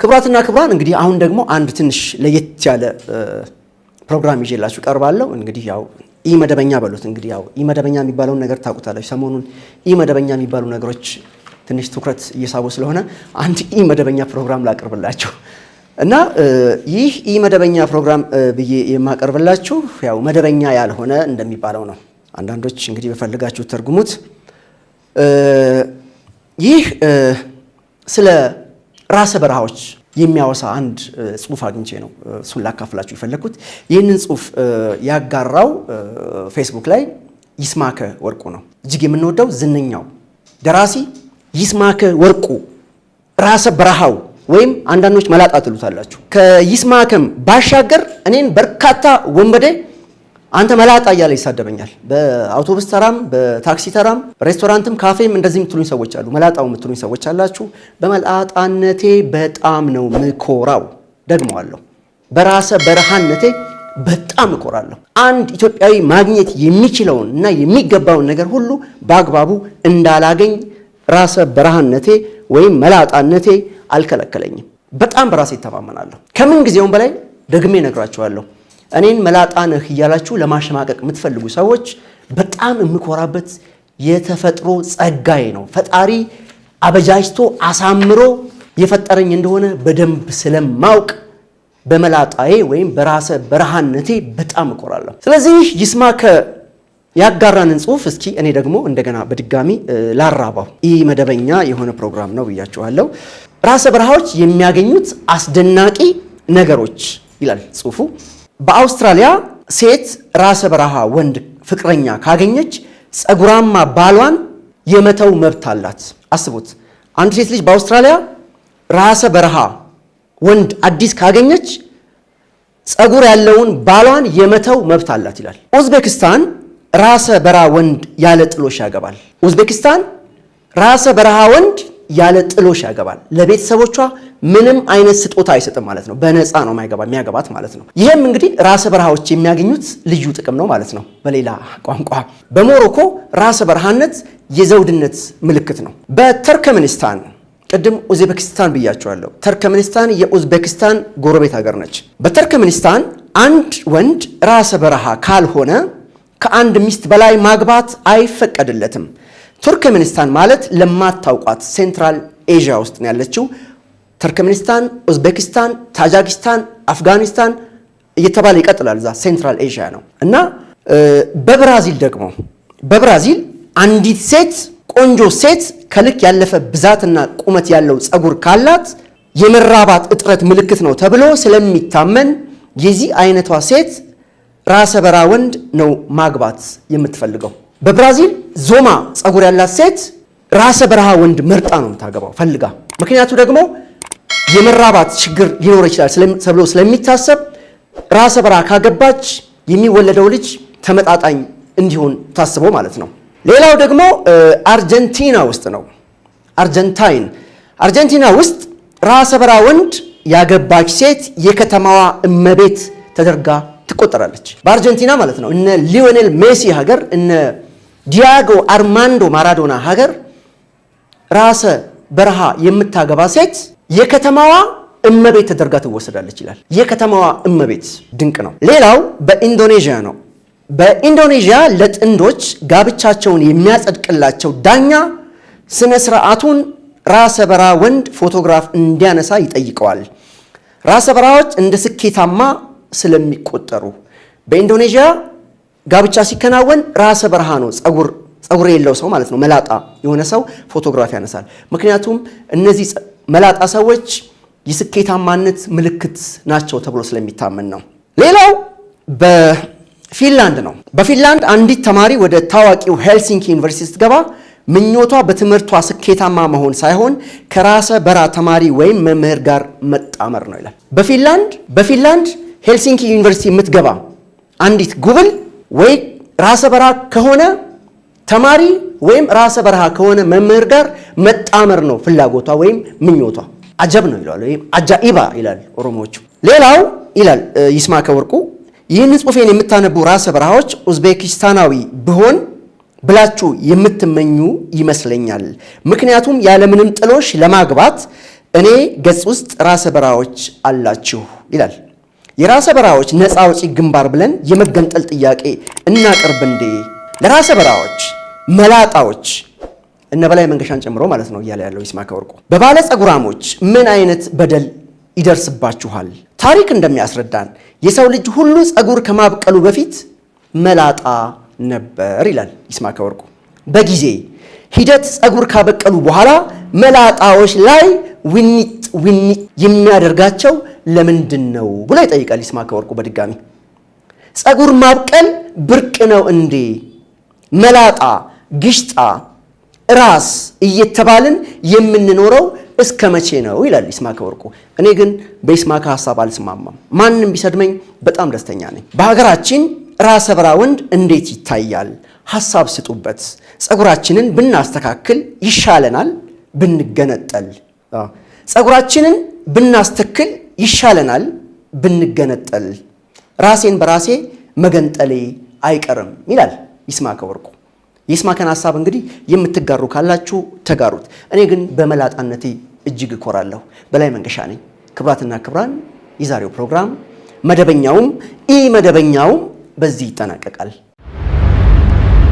ክብራትና ክብራን እንግዲህ አሁን ደግሞ አንድ ትንሽ ለየት ያለ ፕሮግራም ይዤላችሁ ቀርባለሁ። እንግዲህ ያው ኢመደበኛ በሉት እንግዲህ ያው ኢመደበኛ የሚባለው ነገር ታውቁታላችሁ። ሰሞኑን ኢመደበኛ የሚባሉ ነገሮች ትንሽ ትኩረት እየሳቡ ስለሆነ አንድ ኢመደበኛ ፕሮግራም ላቀርብላችሁ እና ይህ ኢመደበኛ ፕሮግራም ብዬ የማቀርብላችሁ ያው መደበኛ ያልሆነ እንደሚባለው ነው። አንዳንዶች እንግዲህ በፈልጋችሁ ተርጉሙት። ይህ ስለ ራሰ በረሃዎች የሚያወሳ አንድ ጽሁፍ አግኝቼ ነው እሱን ላካፍላችሁ የፈለኩት። ይህንን ጽሁፍ ያጋራው ፌስቡክ ላይ ይስማከ ወርቁ ነው። እጅግ የምንወደው ዝነኛው ደራሲ ይስማከ ወርቁ ራሰ በረሃው ወይም አንዳንዶች መላጣ ትሉታላችሁ። ከይስማከም ባሻገር እኔን በርካታ ወንበዴ አንተ መላጣ እያለ ይሳደበኛል። በአውቶቡስ ተራም በታክሲ ተራም ሬስቶራንትም ካፌም እንደዚህ የምትሉኝ ሰዎች አሉ። መላጣው የምትሉኝ ሰዎች አላችሁ። በመላጣነቴ በጣም ነው ምኮራው። ደግመዋለሁ፣ በራሰ በረሃነቴ በጣም እኮራለሁ። አንድ ኢትዮጵያዊ ማግኘት የሚችለውን እና የሚገባውን ነገር ሁሉ በአግባቡ እንዳላገኝ ራሰ በረሃነቴ ወይም መላጣነቴ አልከለከለኝም። በጣም በራሴ ተማመናለሁ። ከምን ጊዜውም በላይ ደግሜ እነግራችኋለሁ። እኔን መላጣ ነህ እያላችሁ ለማሸማቀቅ የምትፈልጉ ሰዎች በጣም የምኮራበት የተፈጥሮ ጸጋዬ ነው። ፈጣሪ አበጃጅቶ አሳምሮ የፈጠረኝ እንደሆነ በደንብ ስለማውቅ በመላጣዬ ወይም በራሰ በረሃነቴ በጣም እኮራለሁ። ስለዚህ ይስማከ ያጋራንን ጽሁፍ እስኪ እኔ ደግሞ እንደገና በድጋሚ ላራባው። ይህ መደበኛ የሆነ ፕሮግራም ነው ብያችኋለሁ። ራሰ በረሃዎች የሚያገኙት አስደናቂ ነገሮች ይላል ጽሁፉ። በአውስትራሊያ ሴት ራሰ በረሃ ወንድ ፍቅረኛ ካገኘች ጸጉራማ ባሏን የመተው መብት አላት። አስቡት፣ አንድ ሴት ልጅ በአውስትራሊያ ራሰ በረሃ ወንድ አዲስ ካገኘች ጸጉር ያለውን ባሏን የመተው መብት አላት ይላል። ኡዝቤክስታን ራሰ በረሃ ወንድ ያለ ጥሎሽ ያገባል። ኡዝቤክስታን ራሰ በረሃ ወንድ ያለ ጥሎሽ ያገባል። ለቤተሰቦቿ ምንም አይነት ስጦታ አይሰጥም ማለት ነው። በነፃ ነው የሚያገባት ማለት ነው። ይህም እንግዲህ ራሰ በረሃዎች የሚያገኙት ልዩ ጥቅም ነው ማለት ነው። በሌላ ቋንቋ በሞሮኮ ራሰ በረሃነት የዘውድነት ምልክት ነው። በተርከምኒስታን ቅድም ኡዝቤክስታን ብያቸዋለሁ። ተርከምኒስታን የኡዝቤክስታን ጎረቤት ሀገር ነች። በተርከምኒስታን አንድ ወንድ ራሰ በረሃ ካልሆነ ከአንድ ሚስት በላይ ማግባት አይፈቀድለትም። ቱርክሜኒስታን ማለት ለማታውቋት ሴንትራል ኤዥያ ውስጥ ነው ያለችው። ተርከምኒስታን፣ ኡዝቤክስታን፣ ታጃኪስታን፣ አፍጋኒስታን እየተባለ ይቀጥላል። እዛ ሴንትራል ኤዥያ ነው እና በብራዚል ደግሞ በብራዚል አንዲት ሴት ቆንጆ ሴት ከልክ ያለፈ ብዛትና ቁመት ያለው ጸጉር ካላት የመራባት እጥረት ምልክት ነው ተብሎ ስለሚታመን የዚህ አይነቷ ሴት ራሰ በረሃ ወንድ ነው ማግባት የምትፈልገው። በብራዚል ዞማ ጸጉር ያላት ሴት ራሰ በረሃ ወንድ መርጣ ነው የምታገባው ፈልጋ። ምክንያቱ ደግሞ የመራባት ችግር ሊኖር ይችላል ተብሎ ስለሚታሰብ ራሰ በረሃ ካገባች የሚወለደው ልጅ ተመጣጣኝ እንዲሆን ታስቦ ማለት ነው። ሌላው ደግሞ አርጀንቲና ውስጥ ነው። አርጀንቲና ውስጥ ራሰ በረሃ ወንድ ያገባች ሴት የከተማዋ እመቤት ተደርጋ ትቆጠራለች። በአርጀንቲና ማለት ነው። እነ ሊዮኔል ሜሲ ሀገር፣ እነ ዲያጎ አርማንዶ ማራዶና ሀገር ራሰ በረሃ የምታገባ ሴት የከተማዋ እመቤት ተደርጋ ትወሰዳለች ይላል። የከተማዋ እመቤት ድንቅ ነው። ሌላው በኢንዶኔዥያ ነው። በኢንዶኔዥያ ለጥንዶች ጋብቻቸውን የሚያጸድቅላቸው ዳኛ ስነ ስርዓቱን ራሰ በረሃ ወንድ ፎቶግራፍ እንዲያነሳ ይጠይቀዋል። ራሰ በረሃዎች እንደ ስኬታማ ስለሚቆጠሩ በኢንዶኔዥያ ጋብቻ ሲከናወን ራሰ በረሃ ነው ጸጉር የለው ሰው ማለት ነው፣ መላጣ የሆነ ሰው ፎቶግራፍ ያነሳል። ምክንያቱም እነዚህ መላጣ ሰዎች የስኬታማነት ምልክት ናቸው ተብሎ ስለሚታመን ነው። ሌላው በፊንላንድ ነው። በፊንላንድ አንዲት ተማሪ ወደ ታዋቂው ሄልሲንኪ ዩኒቨርሲቲ ስትገባ ምኞቷ በትምህርቷ ስኬታማ መሆን ሳይሆን ከራሰ በረሃ ተማሪ ወይም መምህር ጋር መጣመር ነው ይላል። በፊንላንድ ሄልሲንኪ ዩኒቨርሲቲ የምትገባ አንዲት ጉብል ወይ ራሰ በረሃ ከሆነ ተማሪ ወይም ራሰ በረሃ ከሆነ መምህር ጋር መጣመር ነው ፍላጎቷ ወይም ምኞቷ። አጀብ ነው ይላል ወይም አጃኢባ ይላል ኦሮሞዎቹ። ሌላው ይላል ይስማከ ወርቁ፣ ይህን ጽሑፌን የምታነቡ ራሰ በረሃዎች ኡዝቤኪስታናዊ ብሆን ብላችሁ የምትመኙ ይመስለኛል። ምክንያቱም ያለምንም ጥሎሽ ለማግባት እኔ ገጽ ውስጥ ራሰ በራዎች አላችሁ ይላል። የራሰ በራዎች ነፃ አውጪ ግንባር ብለን የመገንጠል ጥያቄ እናቅርብ እንዴ? ለራሰ በራዎች መላጣዎች እነ በላይ መንገሻን ጨምሮ ማለት ነው እያለ ያለው ይስማዕከ ወርቁ በባለ ጸጉራሞች ምን አይነት በደል ይደርስባችኋል? ታሪክ እንደሚያስረዳን የሰው ልጅ ሁሉ ጸጉር ከማብቀሉ በፊት መላጣ ነበር ይላል ይስማዕከ ወርቁ። በጊዜ ሂደት ጸጉር ካበቀሉ በኋላ መላጣዎች ላይ ውኒጥ የሚያደርጋቸው ለምንድን ነው ብሎ ይጠይቃል ይስማዕከ ወርቁ በድጋሚ። ጸጉር ማብቀል ብርቅ ነው እንዴ? መላጣ፣ ግሽጣ፣ ራስ እየተባልን የምንኖረው እስከ መቼ ነው ይላል ይስማዕከ ወርቁ። እኔ ግን በይስማዕከ ሐሳብ አልስማማም። ማንም ቢሰድመኝ በጣም ደስተኛ ነኝ። በሀገራችን ራሰ በራ ወንድ እንዴት ይታያል? ሐሳብ ስጡበት። ጸጉራችንን ብናስተካክል ይሻለናል ብንገነጠል። ጸጉራችንን ብናስተክል ይሻለናል ብንገነጠል። ራሴን በራሴ መገንጠሌ አይቀርም ይላል ይስማዕከ ወርቁ። የይስማዕከን ሐሳብ እንግዲህ የምትጋሩ ካላችሁ ተጋሩት። እኔ ግን በመላጣነቴ እጅግ እኮራለሁ። በላይ መንገሻ ነኝ። ክቡራትና ክቡራን፣ የዛሬው ፕሮግራም መደበኛውም ኢ መደበኛውም በዚህ ይጠናቀቃል።